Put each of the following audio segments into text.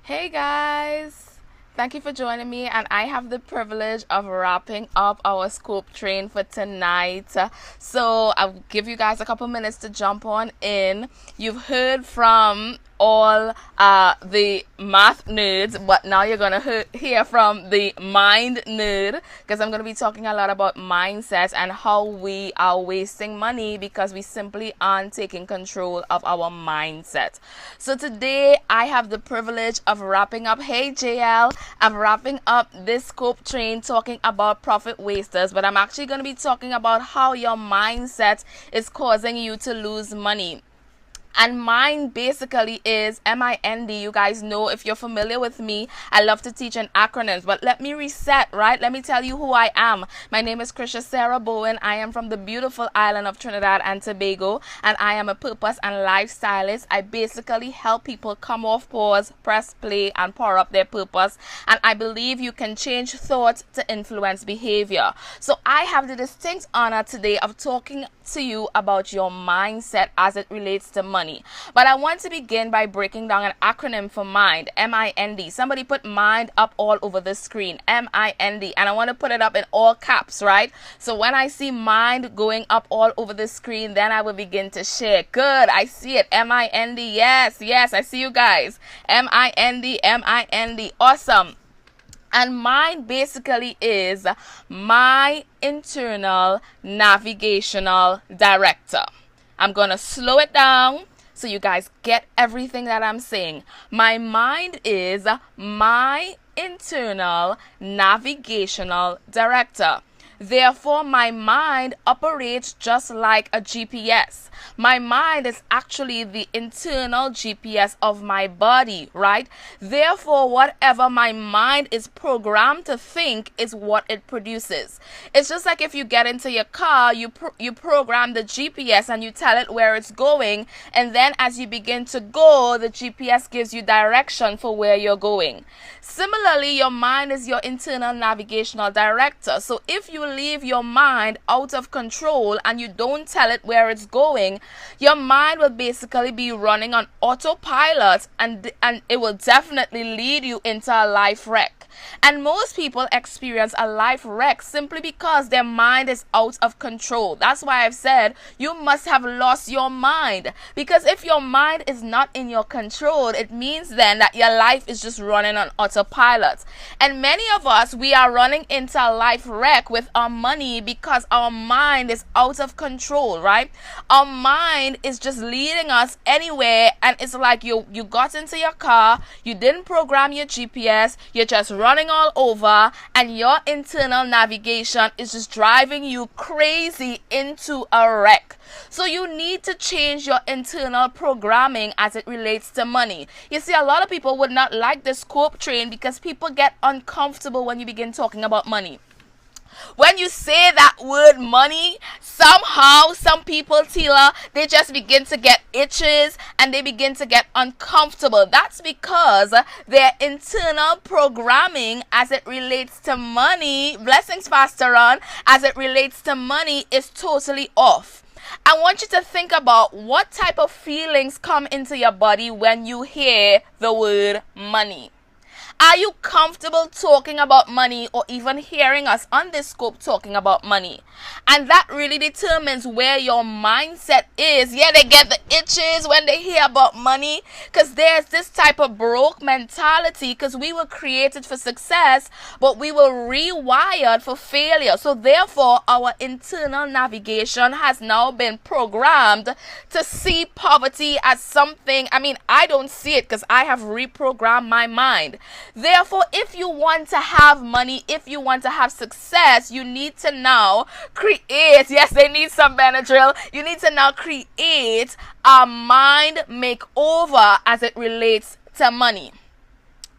Hey guys, thank you for joining me, and I have the privilege of wrapping up our scope train for tonight. So I'll give you guys a couple minutes to jump on in. You've heard from all the math nerds, but now you're gonna hear from the mind nerd because I'm gonna be talking a lot about mindset and how we are wasting money because we simply aren't taking control of our mindset. So today I have the privilege of wrapping up. Hey JL, I'm wrapping up this scope train talking about profit wasters, but I'm actually going to be talking about how your mindset is causing you to lose money. And mine basically is MIND. You guys know, if you're familiar with me, I love to teach in acronyms. But let me reset, right? Let me tell you who I am. My name is Krisha Sarah Bowen. I am from the beautiful island of Trinidad and Tobago, and I am a purpose and lifestylist. I basically help people come off pause, press play, and power up their purpose. And I believe you can change thought to influence behavior. So I have the distinct honor today of talking to you about your mindset as it relates to money. But I want to begin by breaking down an acronym for MIND, M-I-N-D. Somebody put MIND up all over the screen, M-I-N-D, and I want to put it up in all caps, right? So when I see MIND going up all over the screen, then I will begin to share. Good, I see it, M-I-N-D, yes, I see you guys, M-I-N-D, M-I-N-D, awesome. And mine basically is my internal navigational director. I'm going to slow it down so you guys get everything that I'm saying. My mind is my internal navigational director. Therefore, my mind operates just like a GPS. My mind is actually the internal GPS of my body, right? Therefore, whatever my mind is programmed to think is what it produces. It's just like if you get into your car, you program the GPS and you tell it where it's going, and then as you begin to go, the GPS gives you direction for where you're going. Similarly, your mind is your internal navigational director. So if you leave your mind out of control and you don't tell it where it's going, your mind will basically be running on autopilot, and it will definitely lead you into a life wreck. And most people experience a life wreck simply because their mind is out of control. That's why I've said you must have lost your mind. Because if your mind is not in your control, it means then that your life is just running on autopilot. And many of us, we are running into a life wreck with our money because our mind is out of control, right? Our mind is just leading us anywhere, and it's like you got into your car, you didn't program your GPS, you're just running all over, and your internal navigation is just driving you crazy into a wreck. So you need to change your internal programming as it relates to money. You see, a lot of people would not like the scope train because people get uncomfortable when you begin talking about money. When you say that word money, somehow some people, Tila, they just begin to get itches and they begin to get uncomfortable. That's because their internal programming as it relates to money, blessings Pastor Ron, as it relates to money is totally off. I want you to think about what type of feelings come into your body when you hear the word money. Are you comfortable talking about money or even hearing us on this scope talking about money? And that really determines where your mindset is. Yeah, they get the itches when they hear about money because there's this type of broke mentality because we were created for success, but we were rewired for failure. So therefore, our internal navigation has now been programmed to see poverty as something. I mean, I don't see it because I have reprogrammed my mind. Therefore, if you want to have money, if you want to have success, you need to now create, yes, they need some Benadryl, you need to now create a mind makeover as it relates to money.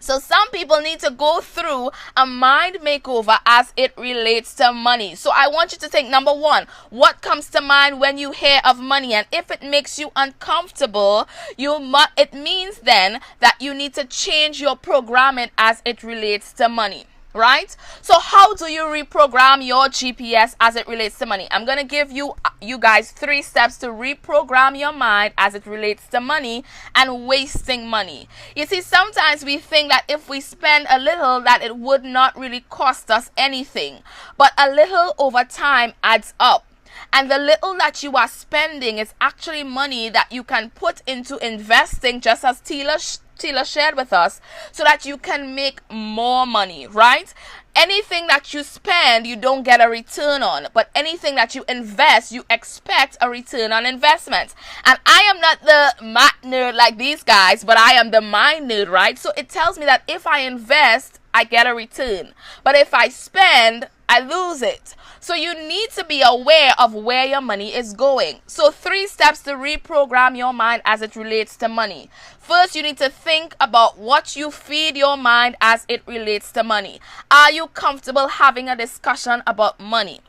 So some people need to go through a mind makeover as it relates to money. So I want you to think, number one, what comes to mind when you hear of money? And if it makes you uncomfortable, it means then that you need to change your programming as it relates to money. right? So how do you reprogram your GPS as it relates to money? I'm going to give you guys 3 steps to reprogram your mind as it relates to money and wasting money. You see, sometimes we think that if we spend a little that it would not really cost us anything, but a little over time adds up. And the little that you are spending is actually money that you can put into investing, just as Tila shared with us, so that you can make more money, right? Anything that you spend, you don't get a return on. But anything that you invest, you expect a return on investment. And I am not the math nerd like these guys, but I am the mind nerd, right? So it tells me that if I invest, I get a return. But if I spend, I lose it. So you need to be aware of where your money is going. So 3 steps to reprogram your mind as it relates to money. First, you need to think about what you feed your mind as it relates to money. Are you comfortable having a discussion about money?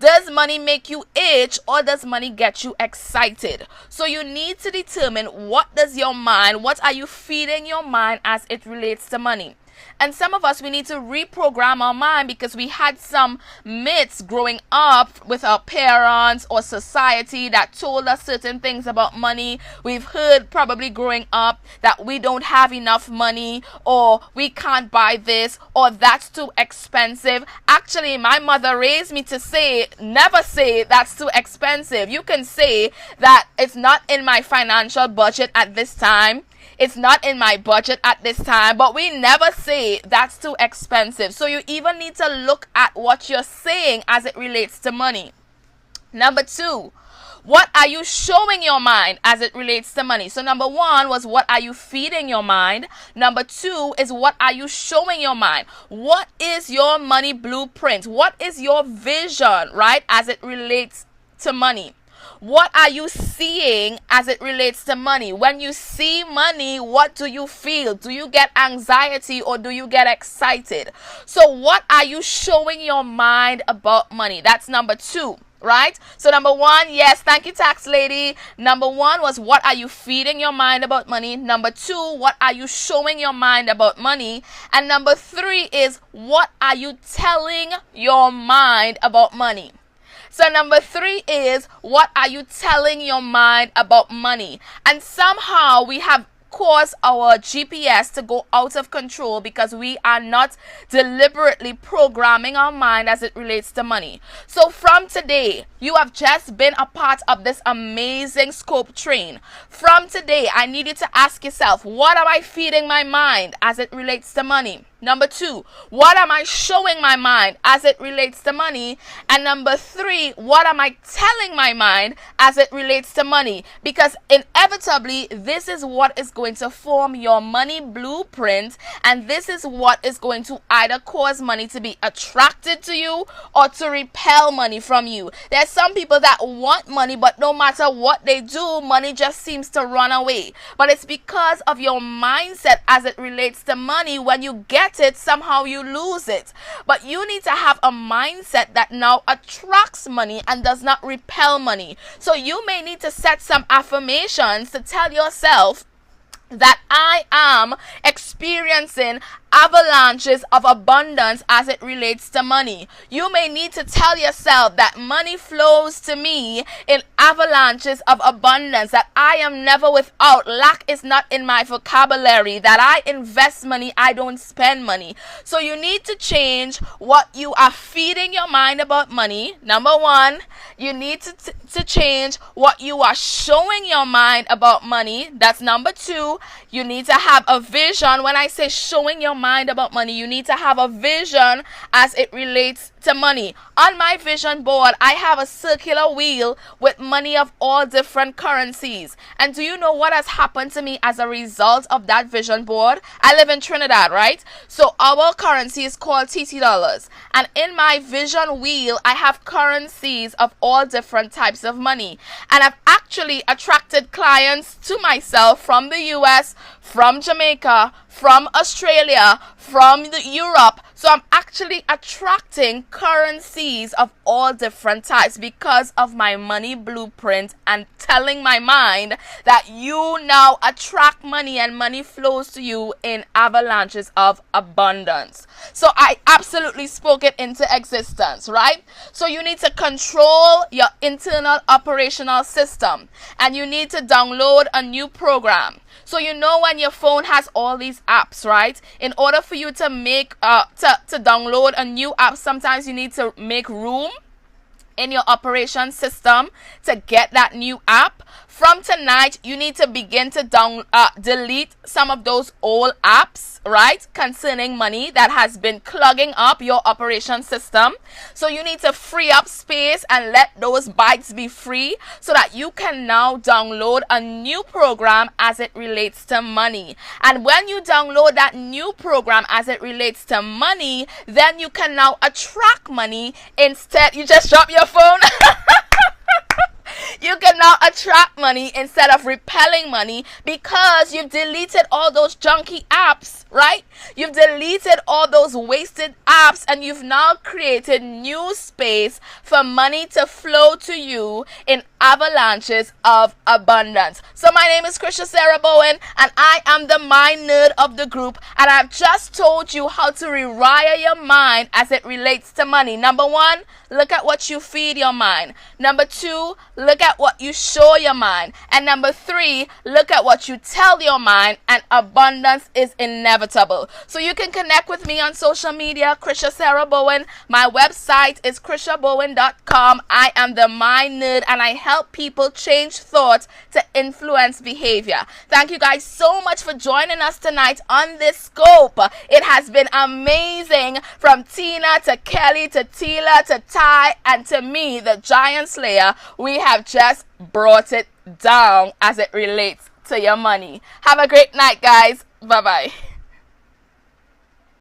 Does money make you itch, or does money get you excited? So you need to determine what are you feeding your mind as it relates to money. And some of us, we need to reprogram our mind because we had some myths growing up with our parents or society that told us certain things about money. We've heard probably growing up that we don't have enough money, or we can't buy this, or that's too expensive. Actually, my mother raised me to say, never say that's too expensive. You can say that it's not in my financial budget at this time. It's not in my budget at this time, but we never say that's too expensive. So you even need to look at what you're saying as it relates to money. Number 2, what are you showing your mind as it relates to money? So number 1 was, what are you feeding your mind? Number 2 is, what are you showing your mind? What is your money blueprint? What is your vision, right, as it relates to money? What are you seeing as it relates to money? When you see money, what do you feel? Do you get anxiety, or do you get excited? So what are you showing your mind about money? That's number 2, right? So number 1, yes, thank you, tax lady. Number 1 was, what are you feeding your mind about money? Number 2, what are you showing your mind about money? And number 3 is, what are you telling your mind about money? So number 3 is, what are you telling your mind about money? And somehow we have caused our GPS to go out of control because we are not deliberately programming our mind as it relates to money. So from today, you have just been a part of this amazing Scope train. From today, I need you to ask yourself, what am I feeding my mind as it relates to money? Number 2, what am I showing my mind as it relates to money? And number 3, what am I telling my mind as it relates to money? Because inevitably, this is what is going to form your money blueprint, and this is what is going to either cause money to be attracted to you or to repel money from you. There's some people that want money, but no matter what they do, money just seems to run away. But it's because of your mindset as it relates to money. When you get it, somehow you lose it. But you need to have a mindset that now attracts money and does not repel money. So you may need to set some affirmations to tell yourself that I am experiencing avalanches of abundance as it relates to money. You may need to tell yourself that money flows to me in avalanches of abundance, that I am never without, lack is not in my vocabulary, that I invest money, I don't spend money. So you need to change what you are feeding your mind about money. Number 1, you need to change what you are showing your mind about money. That's number 2. You need to have a vision. When I say showing your mind about money, you need to have a vision as it relates to money. On my vision board, I have a circular wheel with money of all different currencies. And do you know what has happened to me as a result of that vision board? I live in Trinidad, right? So our currency is called TT dollars. And in my vision wheel, I have currencies of all different types of money. And I've actually attracted clients to myself from the US, from Jamaica, from Australia, from Europe. So I'm actually attracting currencies of all different types because of my money blueprint and telling my mind that you now attract money and money flows to you in avalanches of abundance. So I absolutely spoke it into existence, right? So you need to control your internal operational system, and you need to download a new program. So you know when your phone has all these apps, right? In order for you to make to download a new app, sometimes you need to make room in your operation system to get that new app. From tonight, you need to begin to delete some of those old apps, right, concerning money that has been clogging up your operation system. So you need to free up space and let those bytes be free so that you can now download a new program as it relates to money. And when you download that new program as it relates to money, then you can now attract money. Instead, you just drop your phone. You can now attract money instead of repelling money because you've deleted all those junky apps, right? You've deleted all those wasted apps, and you've now created new space for money to flow to you in avalanches of abundance. So my name is Krisha Sarah Bowen, and I am the mind nerd of the group, and I've just told you how to rewire your mind as it relates to money. Number one, look at what you feed your mind. Number two, look at what you show your mind. And number three, look at what you tell your mind, and abundance is inevitable. So you can connect with me on social media, Krisha Sarah Bowen. My website is krishabowen.com. I am the mind nerd, and I help people change thoughts to influence behavior. Thank you guys so much for joining us tonight on this scope. It has been amazing, from Tina to Kelly to Tila to Ty and to me, the Giant Slayer. We have just brought it down as it relates to your money. Have a great night, guys. Bye-bye.